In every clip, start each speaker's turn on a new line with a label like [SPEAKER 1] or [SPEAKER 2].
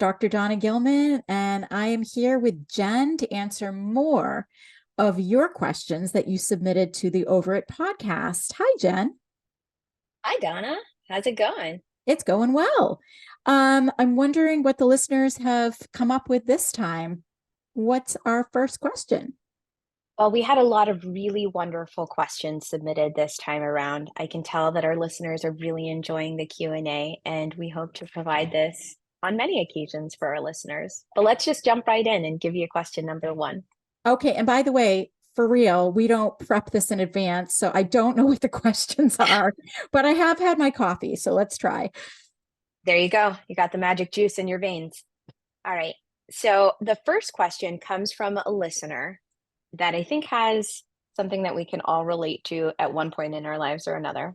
[SPEAKER 1] Dr. Donna Gilman, and I am here with Jen to answer more of your questions that you submitted to the Over It podcast. Hi, Jen.
[SPEAKER 2] Hi, Donna. How's it going?
[SPEAKER 1] It's going well. I'm wondering what the listeners have come up with this time. What's our first question?
[SPEAKER 2] Well, we had a lot of really wonderful questions submitted this time around. I can tell that our listeners are really enjoying the Q&A, and we hope to provide this on many occasions for our listeners. But let's just jump right in and give you question number one.
[SPEAKER 1] Okay, and by the way, for real, we don't prep this in advance, so I don't know what the questions are, but I have had my coffee, so let's try.
[SPEAKER 2] There you go. You got the magic juice in your veins. All right. So the first question comes from a listener that I think has something that we can all relate to at one point in our lives or another.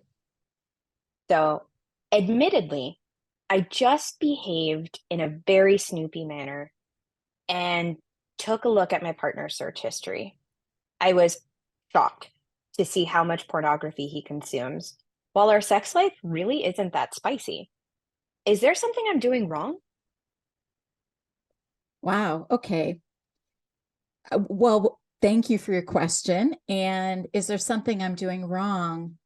[SPEAKER 2] So, admittedly, I just behaved in a very snoopy manner and took a look at my partner's search history. I was shocked to see how much pornography he consumes, while our sex life really isn't that spicy. Is there something I'm doing wrong?
[SPEAKER 1] Wow. Okay. Well, thank you for your question. And is there something I'm doing wrong?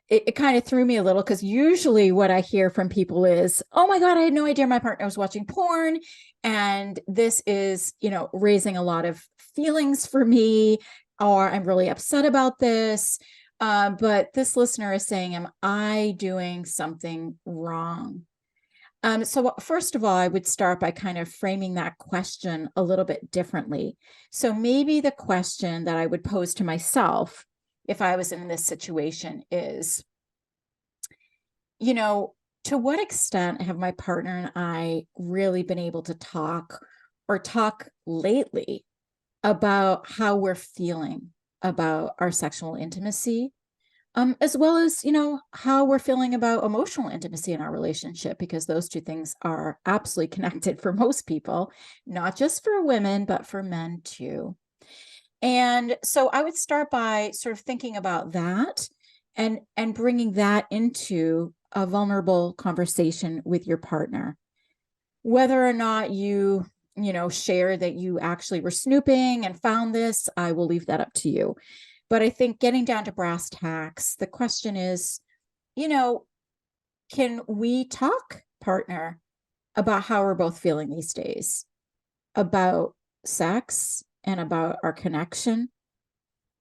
[SPEAKER 1] It kind of threw me a little because usually what I hear from people is, oh my God, I had no idea my partner was watching porn. And this is, raising a lot of feelings for me, or I'm really upset about this. But this listener is saying, am I doing something wrong? So first of all, I would start by kind of framing that question a little bit differently. So maybe the question that I would pose to myself if I was in this situation is, you know, to what extent have my partner and I really been able to talk or talk lately about how we're feeling about our sexual intimacy, as well as, how we're feeling about emotional intimacy in our relationship, because those two things are absolutely connected for most people, not just for women, but for men too. And so I would start by sort of thinking about that and bringing that into a vulnerable conversation with your partner. Whether or not you share that you actually were snooping and found this, I will leave that up to you. But I think getting down to brass tacks, the question is, you know, can we talk, partner, about how we're both feeling these days, about sex and about our connection,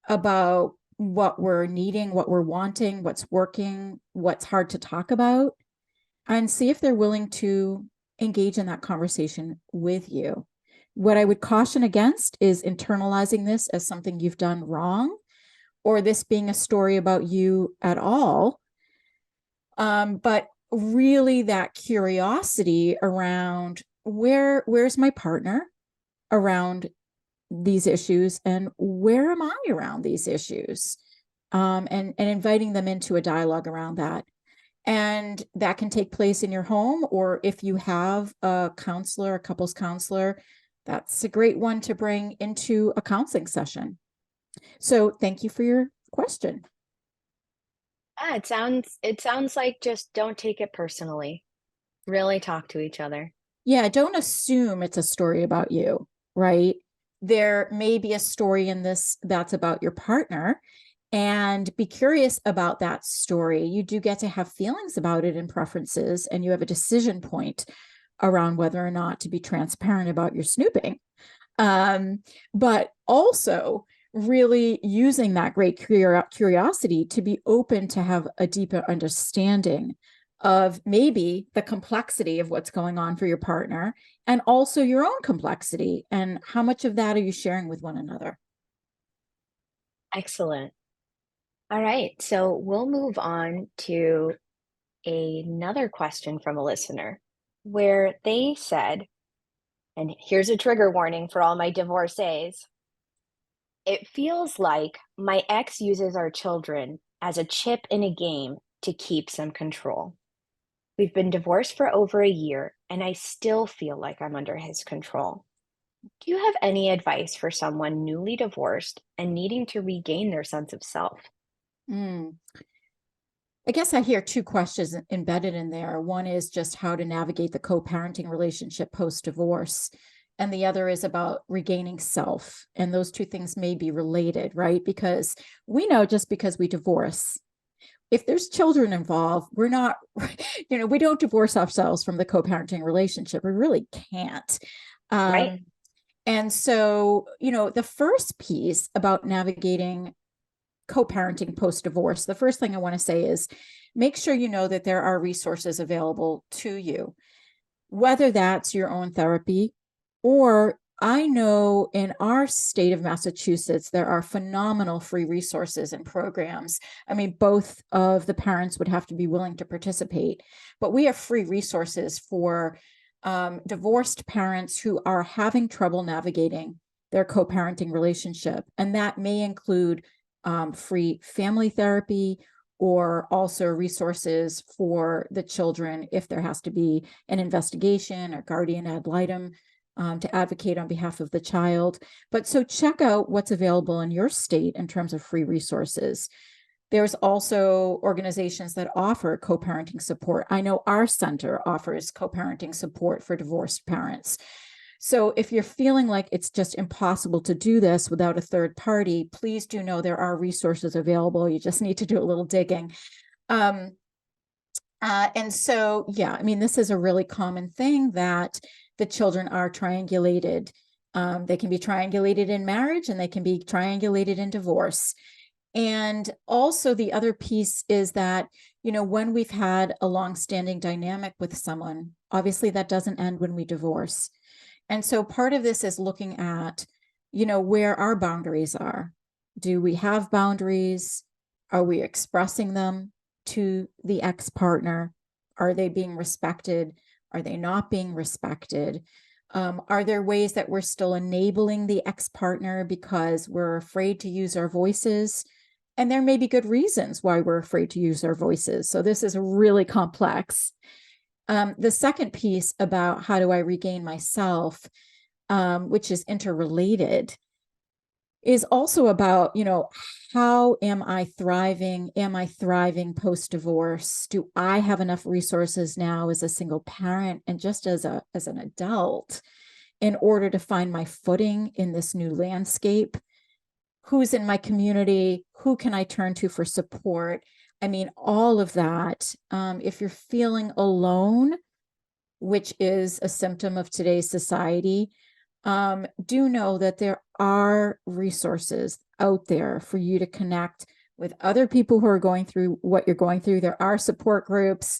[SPEAKER 1] about what we're needing, what we're wanting, what's working, what's hard to talk about, and see if they're willing to engage in that conversation with you. What I would caution against is internalizing this as something you've done wrong or this being a story about you at all. But really that curiosity around where's my partner around these issues and where am I around these issues? And inviting them into a dialogue around that. And that can take place in your home, or if you have a counselor, a couples counselor, that's a great one to bring into a counseling session. So thank you for your question.
[SPEAKER 2] It sounds like just don't take it personally. Really talk to each other.
[SPEAKER 1] Yeah, don't assume it's a story about you, right? There may be a story in this that's about your partner, and be curious about that story. You do get to have feelings about it and preferences, and you have a decision point around whether or not to be transparent about your snooping. But also really using that great curiosity to be open to have a deeper understanding of maybe the complexity of what's going on for your partner and also your own complexity, and how much of that are you sharing with one another.
[SPEAKER 2] Excellent. All right. So we'll move on to another question from a listener where they said, and here's a trigger warning for all my divorcees. It feels like my ex uses our children as a chip in a game to keep some control. We've been divorced for over a year, and I still feel like I'm under his control. Do you have any advice for someone newly divorced and needing to regain their sense of self?
[SPEAKER 1] Mm. I guess I hear two questions embedded in there. One is just how to navigate the co-parenting relationship post-divorce, and the other is about regaining self. And those two things may be related, right? Because we know just because we divorce, if there's children involved, we're not, we don't divorce ourselves from the co-parenting relationship. We really can't.
[SPEAKER 2] Right.
[SPEAKER 1] And so, the first piece about navigating co-parenting post-divorce, the first thing I want to say is make sure you know that there are resources available to you, whether that's your own therapy, or I know in our state of Massachusetts, there are phenomenal free resources and programs. I mean, both of the parents would have to be willing to participate, but we have free resources for divorced parents who are having trouble navigating their co-parenting relationship. And that may include free family therapy, or also resources for the children if there has to be an investigation or guardian ad litem to advocate on behalf of the child. But so check out what's available in your state in terms of free resources. There's also organizations that offer co-parenting support. I know our center offers co-parenting support for divorced parents. So if you're feeling like it's just impossible to do this without a third party, please do know there are resources available. You just need to do a little digging. And so, yeah, I mean, this is a really common thing that the children are triangulated. They can be triangulated in marriage and they can be triangulated in divorce. And also the other piece is that, when we've had a long-standing dynamic with someone, obviously that doesn't end when we divorce. And so part of this is looking at, where our boundaries are. Do we have boundaries? Are we expressing them to the ex-partner? Are they being respected? Are they not being respected? Are there ways that we're still enabling the ex-partner because we're afraid to use our voices? And there may be good reasons why we're afraid to use our voices. So this is really complex. The second piece about how do I regain myself, which is interrelated, is also about, how am I thriving? Am I thriving post-divorce? Do I have enough resources now as a single parent and just as an adult in order to find my footing in this new landscape? Who's in my community? Who can I turn to for support? I mean, all of that. If you're feeling alone, which is a symptom of today's society, do know that there are resources out there for you to connect with other people who are going through what you're going through. There are support groups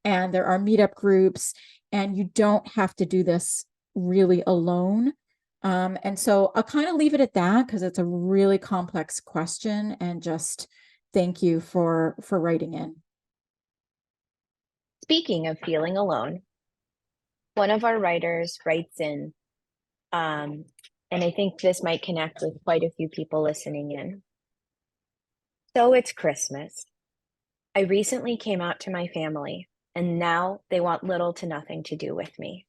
[SPEAKER 1] and there are meetup groups, and you don't have to do this really alone. And so I'll kind of leave it at that because it's a really complex question, and just thank you for writing in.
[SPEAKER 2] Speaking of feeling alone, one of our writers writes in, and I think this might connect with quite a few people listening in. So it's Christmas. I recently came out to my family, and now they want little to nothing to do with me.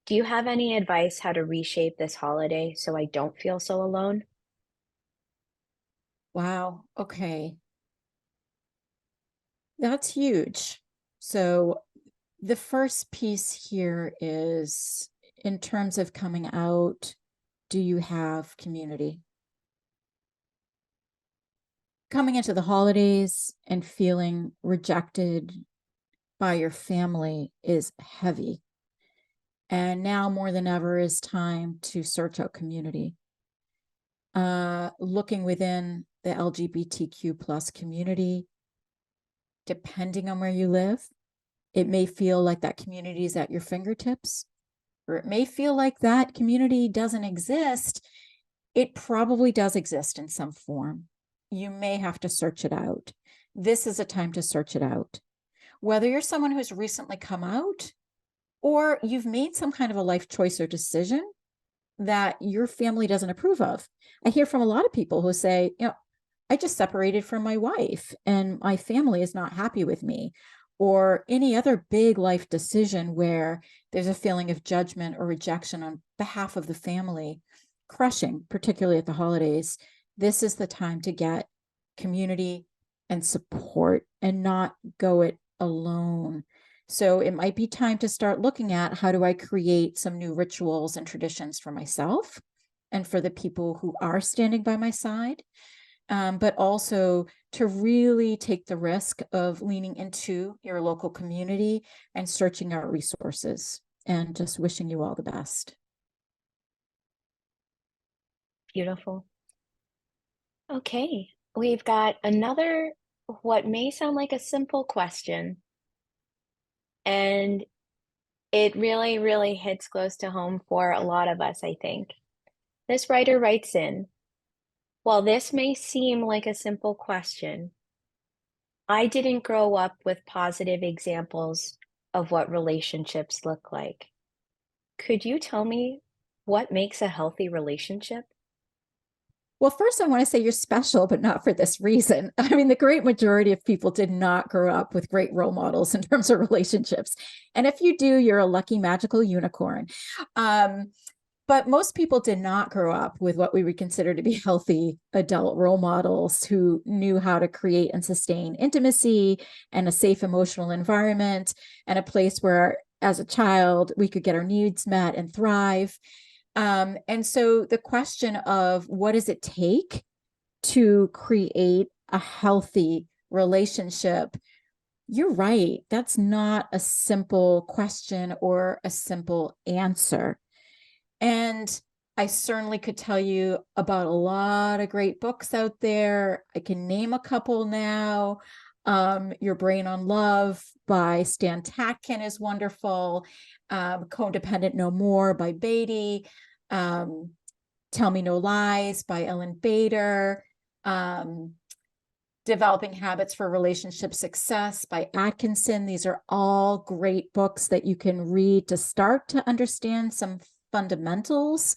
[SPEAKER 2] Do you have any advice how to reshape this holiday so I don't feel so alone?
[SPEAKER 1] Wow. Okay. That's huge. So the first piece here is, in terms of coming out, do you have community? Coming into the holidays and feeling rejected by your family is heavy. And now more than ever is time to search out community. Looking within the LGBTQ plus community, depending on where you live, it may feel like that community is at your fingertips, or it may feel like that community doesn't exist. It probably does exist in some form. You may have to search it out. This is a time to search it out. Whether you're someone who's recently come out, or you've made some kind of a life choice or decision that your family doesn't approve of. I hear from a lot of people who say, I just separated from my wife and my family is not happy with me, or any other big life decision where there's a feeling of judgment or rejection on behalf of the family, crushing, particularly at the holidays. This is the time to get community, and support and not go it alone. So it might be time to start looking at how do I create some new rituals and traditions for myself and for the people who are standing by my side, but also to really take the risk of leaning into your local community and searching out resources, and just wishing you all the best.
[SPEAKER 2] Beautiful. Okay, we've got another, what may sound like a simple question, and it really, really hits close to home for a lot of us, I think. This writer writes in, while this may seem like a simple question, I didn't grow up with positive examples of what relationships look like. Could you tell me what makes a healthy relationship?
[SPEAKER 1] Well, first, I want to say you're special, but not for this reason. I mean, the great majority of people did not grow up with great role models in terms of relationships. And if you do, you're a lucky, magical unicorn. But most people did not grow up with what we would consider to be healthy adult role models who knew how to create and sustain intimacy and a safe emotional environment and a place where, as a child, we could get our needs met and thrive. And so the question of what does it take to create a healthy relationship, you're right. That's not a simple question or a simple answer. And I certainly could tell you about a lot of great books out there. I can name a couple now. Your Brain on Love by Stan Tatkin is wonderful. Codependent No More by Beatty. Um, Tell Me No Lies by Ellen Bader. Developing Habits for Relationship Success by Atkinson. These are all great books that you can read to start to understand some fundamentals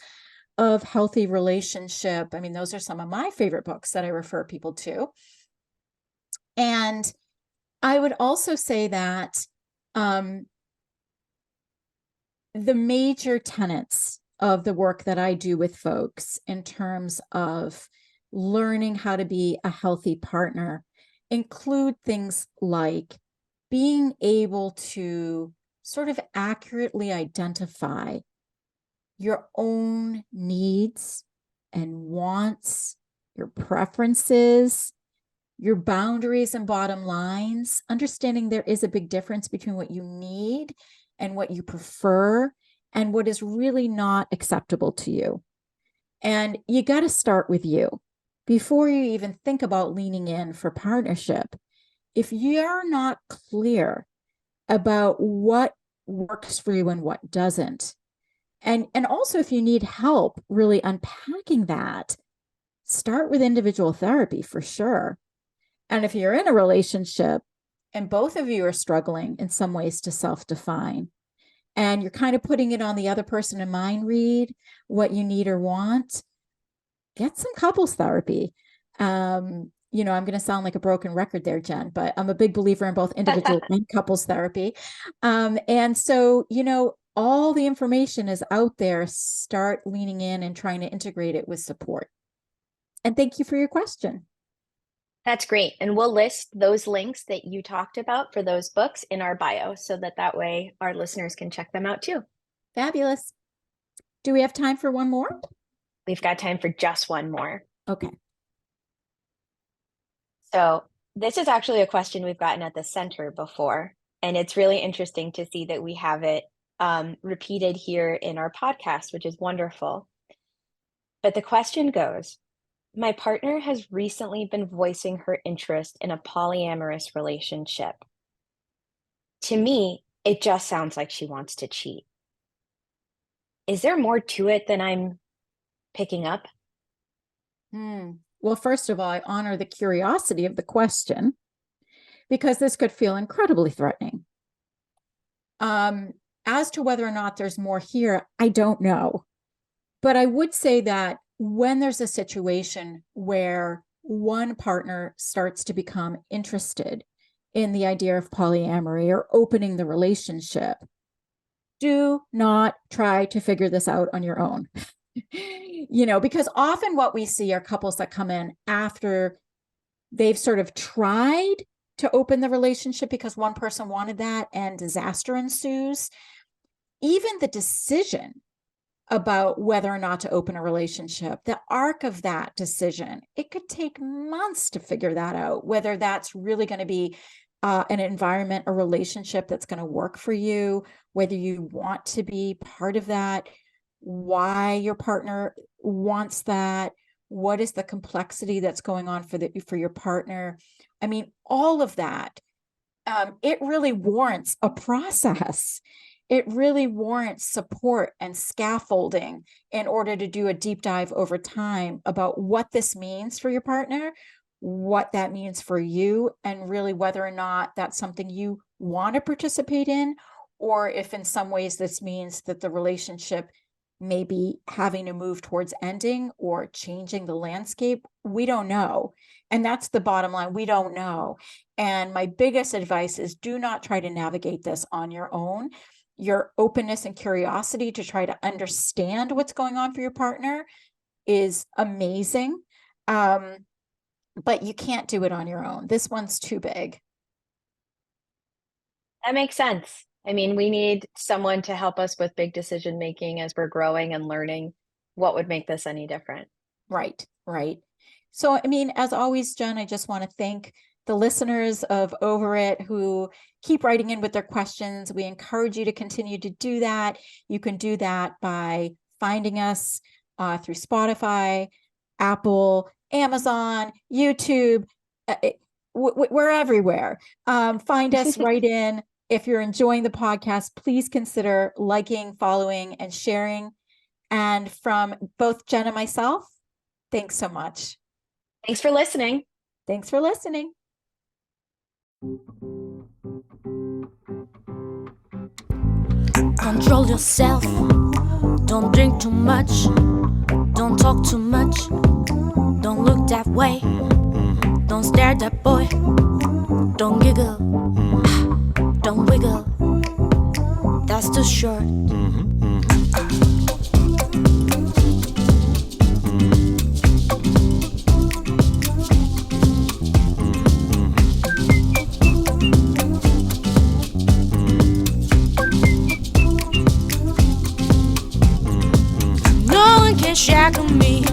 [SPEAKER 1] of healthy relationship. I mean, those are some of my favorite books that I refer people to. And I would also say that the major tenets of the work that I do with folks in terms of learning how to be a healthy partner include things like being able to sort of accurately identify your own needs and wants, your preferences, your boundaries and bottom lines, understanding there is a big difference between what you need and what you prefer and what is really not acceptable to you. And you got to start with you before you even think about leaning in for partnership. If you're not clear about what works for you and what doesn't, and also if you need help really unpacking that, start with individual therapy for sure. And if you're in a relationship and both of you are struggling in some ways to self-define, and you're kind of putting it on the other person in mind read what you need or want, get some couples therapy. I'm going to sound like a broken record there, Jen, but I'm a big believer in both individual and couples therapy. And so, all the information is out there. Start leaning in and trying to integrate it with support. And thank you for your question.
[SPEAKER 2] That's great. And we'll list those links that you talked about for those books in our bio so that way our listeners can check them out too.
[SPEAKER 1] Fabulous. Do we have time for one more?
[SPEAKER 2] We've got time for just one more.
[SPEAKER 1] Okay.
[SPEAKER 2] So this is actually a question we've gotten at the center before, and it's really interesting to see that we have it repeated here in our podcast, which is wonderful. But the question goes, my partner has recently been voicing her interest in a polyamorous relationship. To me, it just sounds like she wants to cheat. Is there more to it than I'm picking up?
[SPEAKER 1] Well, first of all, I honor the curiosity of the question because this could feel incredibly threatening. As to whether or not there's more here, I don't know. But I would say that when there's a situation where one partner starts to become interested in the idea of polyamory or opening the relationship, do not try to figure this out on your own. Because often what we see are couples that come in after they've sort of tried to open the relationship because one person wanted that and disaster ensues. Even the decision about whether or not to open a relationship, the arc of that decision, it could take months to figure that out, whether that's really going to be an environment, a relationship that's going to work for you, whether you want to be part of that, why your partner wants that, what is the complexity that's going on for your partner. I mean, all of that, it really warrants a process. It really warrants support and scaffolding in order to do a deep dive over time about what this means for your partner, what that means for you, and really whether or not that's something you want to participate in, or if in some ways this means that the relationship may be having to move towards ending or changing the landscape. We don't know. And that's the bottom line. We don't know. And my biggest advice is do not try to navigate this on your own. Your openness and curiosity to try to understand what's going on for your partner is amazing. But you can't do it on your own. This one's too big.
[SPEAKER 2] That makes sense. I mean, we need someone to help us with big decision making as we're growing and learning. What would make this any different?
[SPEAKER 1] Right, right. So, I mean, as always, Jen, I just want to thank the listeners of Over It who keep writing in with their questions. We encourage you to continue to do that. You can do that by finding us through Spotify, Apple, Amazon, YouTube. We're everywhere. Find us, write in. If you're enjoying the podcast, please consider liking, following, and sharing. And from both Jen and myself, thanks so much.
[SPEAKER 2] Thanks for listening.
[SPEAKER 1] Thanks for listening.
[SPEAKER 3] Control yourself. Don't drink too much. Don't talk too much. Don't look that way. Don't stare at that boy. Don't giggle. Don't wiggle. That's too short. No one can shackle me.